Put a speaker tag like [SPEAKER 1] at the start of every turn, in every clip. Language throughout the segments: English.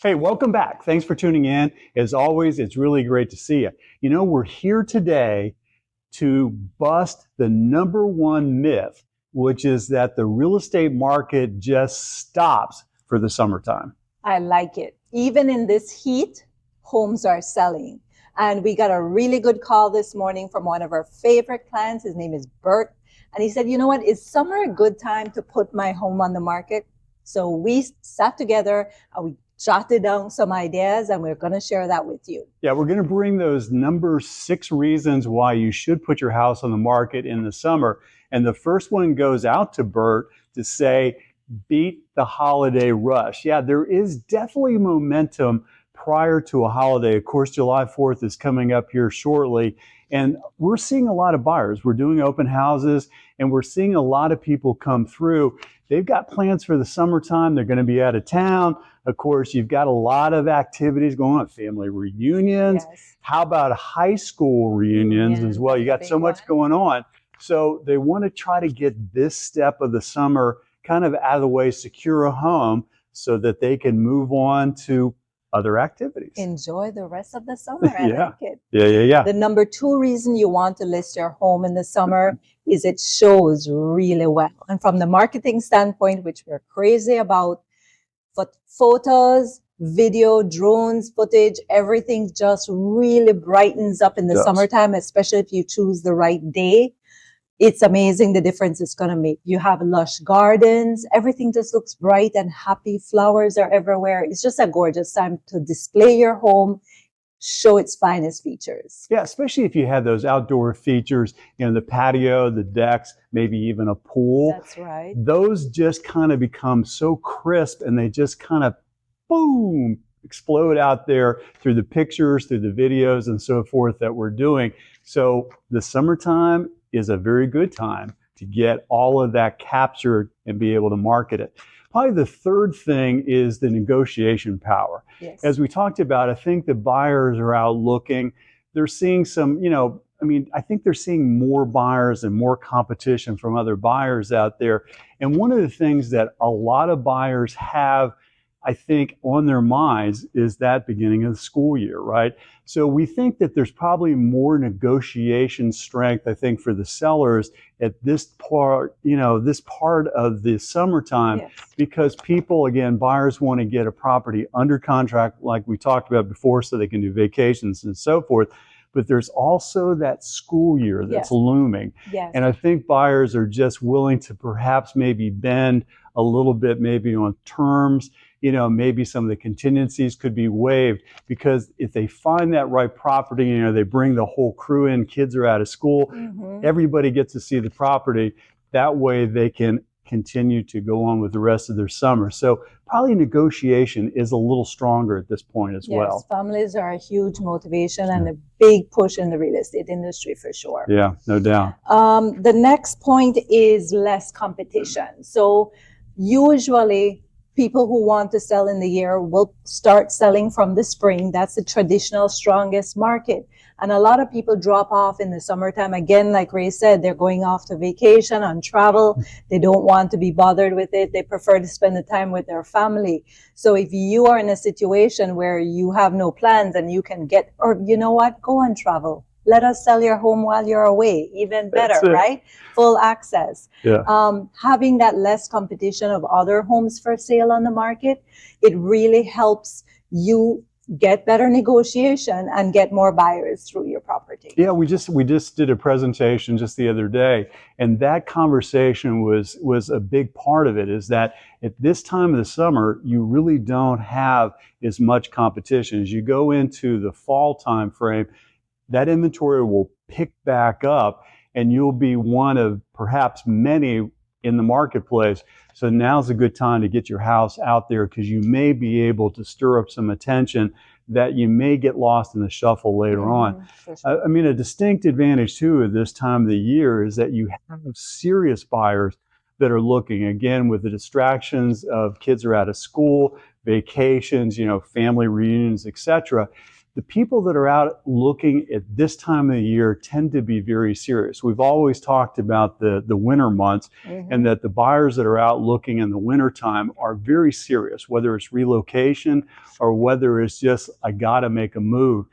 [SPEAKER 1] Hey, welcome back. Thanks for tuning in. As always, it's really great to see you. You know, we're here today to bust the number one myth, which is that the real estate market just stops for the summertime.
[SPEAKER 2] I like it. Even in this heat, homes are selling. And we got a really good call this morning from one of our favorite clients. His name is Bert. And he said, you know what? Is summer a good time to put my home on the market? So we sat together and we jotted down some ideas and we're going to share that with you.
[SPEAKER 1] Yeah, we're going to bring those number 6 reasons why you should put your house on the market in the summer. And the first one goes out to Bert to say, beat the holiday rush. Yeah, there is definitely momentum prior to a holiday. Of course, July 4th is coming up here shortly. And we're seeing a lot of buyers. We're doing open houses and we're seeing a lot of people come through. They've got plans for the summertime. They're going to be out of town. Of course, you've got a lot of activities going on, family reunions.
[SPEAKER 2] Yes.
[SPEAKER 1] How about high school reunions as well? You got so much going on. So they want to try to get this step of the summer kind of out of the way, secure a home so that they can move on to other activities.
[SPEAKER 2] Enjoy the rest of the summer. I like it.
[SPEAKER 1] Yeah.
[SPEAKER 2] The number 2 reason you want to list your home in the summer is it shows really well. And from the marketing standpoint, which we're crazy about, for photos, video, drones, footage, everything just really brightens up in the summertime, especially if you choose the right day. It's amazing the difference it's going to make. You have lush gardens. Everything just looks bright and happy. Flowers are everywhere. It's just a gorgeous time to display your home, show its finest features.
[SPEAKER 1] Yeah, especially if you have those outdoor features, you know, the patio, the decks, maybe even a pool.
[SPEAKER 2] That's right.
[SPEAKER 1] Those just kind of become so crisp and they just kind of, boom, explode out there through the pictures, through the videos and so forth that we're doing. So the summertime is a very good time to get all of that captured and be able to market it. Probably the third thing is the negotiation power.
[SPEAKER 2] Yes.
[SPEAKER 1] As we talked about, I think the buyers are out looking. They're seeing some, I think they're seeing more buyers and more competition from other buyers out there. And one of the things that a lot of buyers have, I think, on their minds is that beginning of the school year, right? So we think that there's probably more negotiation strength, I think, for the sellers at this part, this part of the summertime,
[SPEAKER 2] Yes.
[SPEAKER 1] because people, again, buyers want to get a property under contract, like we talked about before, so they can do vacations and so forth. But there's also that school year that's looming.
[SPEAKER 2] Yes.
[SPEAKER 1] And I think buyers are just willing to perhaps maybe bend a little bit, maybe on terms. Maybe some of the contingencies could be waived, because if they find that right property, they bring the whole crew in, kids are out of school, everybody gets to see the property. That way they can continue to go on with the rest of their summer. So probably negotiation is a little stronger at this point as well.
[SPEAKER 2] Yes, families are a huge motivation and a big push in the real estate industry for sure.
[SPEAKER 1] Yeah, no doubt.
[SPEAKER 2] The next point is less competition. So usually people who want to sell in the year will start selling from the spring. That's the traditional strongest market. And a lot of people drop off in the summertime. Again, like Ray said, they're going off to vacation, on travel. They don't want to be bothered with it. They prefer to spend the time with their family. So if you are in a situation where you have no plans and you can get, or you know what, go on travel. Let us sell your home while you're away. Even better, right? Full access.
[SPEAKER 1] Yeah.
[SPEAKER 2] Having that less competition of other homes for sale on the market, it really helps you get better negotiation and get more buyers through your property.
[SPEAKER 1] Yeah, we just did a presentation just the other day, and that conversation was a big part of it, is that at this time of the summer, you really don't have as much competition. As you go into the fall time frame, that inventory will pick back up and you'll be one of perhaps many in the marketplace. So now's a good time to get your house out there, because you may be able to stir up some attention that you may get lost in the shuffle later on.
[SPEAKER 2] Sure.
[SPEAKER 1] I mean, a distinct advantage too at this time of the year is that you have serious buyers that are looking, again, with the distractions of kids are out of school, vacations, family reunions, etc. the people that are out looking at this time of the year tend to be very serious. We've always talked about the winter months, and that the buyers that are out looking in the wintertime are very serious, whether it's relocation or whether it's just, I got to make a move.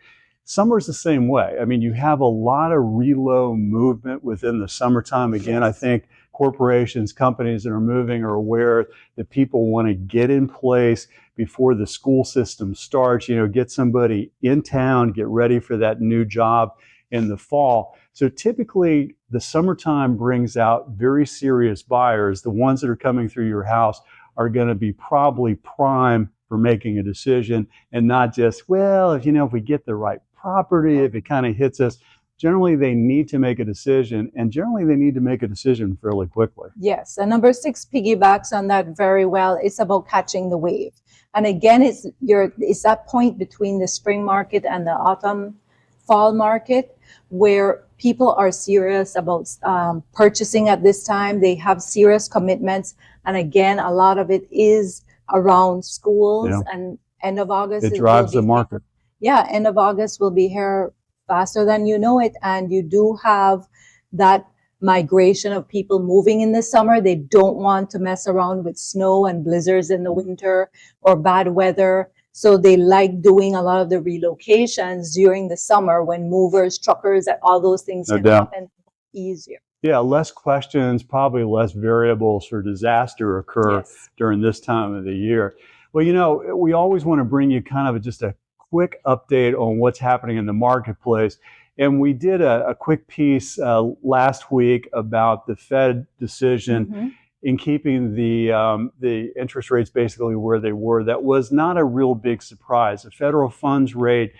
[SPEAKER 1] Summer's the same way. I mean, you have a lot of relo movement within the summertime. Again, I think corporations, companies that are moving are aware that people want to get in place before the school system starts, get somebody in town, get ready for that new job in the fall. So typically the summertime brings out very serious buyers. The ones that are coming through your house are going to be probably prime for making a decision, and not just, well, if we get the right property, if it kind of hits us. Generally, they need to make a decision, and generally they need to make a decision fairly quickly.
[SPEAKER 2] Yes, and number 6 piggybacks on that very well. It's about catching the wave. And again, it's that point between the spring market and the autumn fall market where people are serious about purchasing at this time. They have serious commitments. And again, a lot of it is around schools, and end of August.
[SPEAKER 1] It drives the market.
[SPEAKER 2] End of August will be here faster than you know it. And you do have that migration of people moving in the summer. They don't want to mess around with snow and blizzards in the winter or bad weather. So they like doing a lot of the relocations during the summer when movers, truckers, and all those things can happen easier.
[SPEAKER 1] Yeah, less questions, probably less variables for disaster occur during this time of the year. Well, we always want to bring you kind of just a quick update on what's happening in the marketplace. And we did a quick piece last week about the Fed decision in keeping the interest rates basically where they were. That was not a real big surprise. The federal funds rate,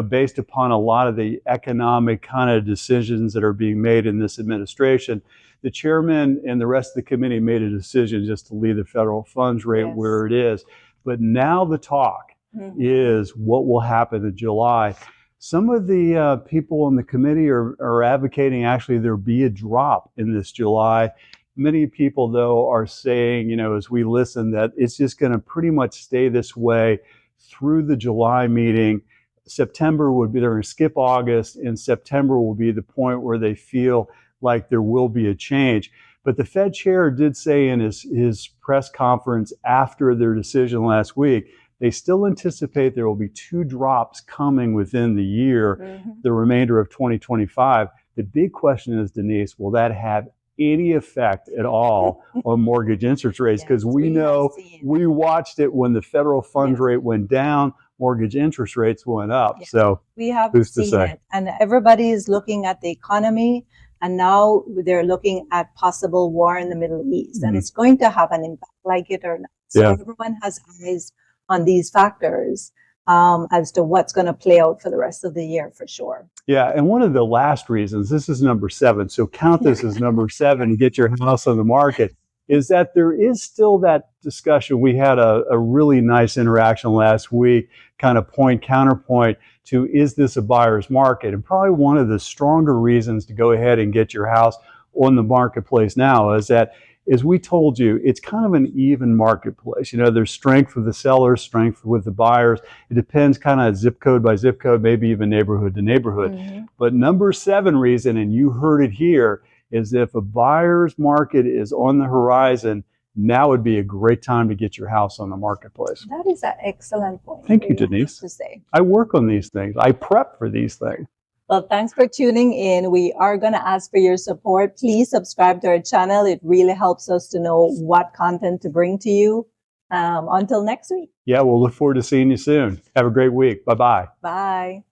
[SPEAKER 1] based upon a lot of the economic kind of decisions that are being made in this administration, the chairman and the rest of the committee made a decision just to leave the federal funds rate where it is. But now the talk is what will happen in July. Some of the people on the committee are advocating actually there be a drop in this July. Many people, though, are saying, as we listen, that it's just going to pretty much stay this way through the July meeting. September would be, they're going to skip August, and September will be the point where they feel like there will be a change. But the Fed chair did say in his press conference after their decision last week, they still anticipate there will be 2 drops coming within the year, the remainder of 2025. The big question is, Denise, will that have any effect at all on mortgage interest rates? Because we know we watched it when the federal funds rate went down, mortgage interest rates went up. So
[SPEAKER 2] we have who's to say? It. And everybody is looking at the economy, and now they're looking at possible war in the Middle East, and it's going to have an impact, like it or not. So everyone has eyes on these factors as to what's going to play out for the rest of the year, for sure.
[SPEAKER 1] Yeah, and one of the last reasons, this is number 7, so count this as number 7 to get your house on the market, is that there is still that discussion. We had a really nice interaction last week, kind of counterpoint to, is this a buyer's market? And probably one of the stronger reasons to go ahead and get your house on the marketplace now is that, as we told you, it's kind of an even marketplace. There's strength with the sellers, strength with the buyers. It depends kind of zip code by zip code, maybe even neighborhood to neighborhood. But number 7 reason, and you heard it here, is if a buyer's market is on the horizon, now would be a great time to get your house on the marketplace.
[SPEAKER 2] That is an excellent point.
[SPEAKER 1] Thank you, Denise.
[SPEAKER 2] To say.
[SPEAKER 1] I work on these things. I prep for these things.
[SPEAKER 2] Well, thanks for tuning in. We are going to ask for your support. Please subscribe to our channel. It really helps us to know what content to bring to you. Until next week.
[SPEAKER 1] Yeah, we'll look forward to seeing you soon. Have a great week. Bye-bye.
[SPEAKER 2] Bye.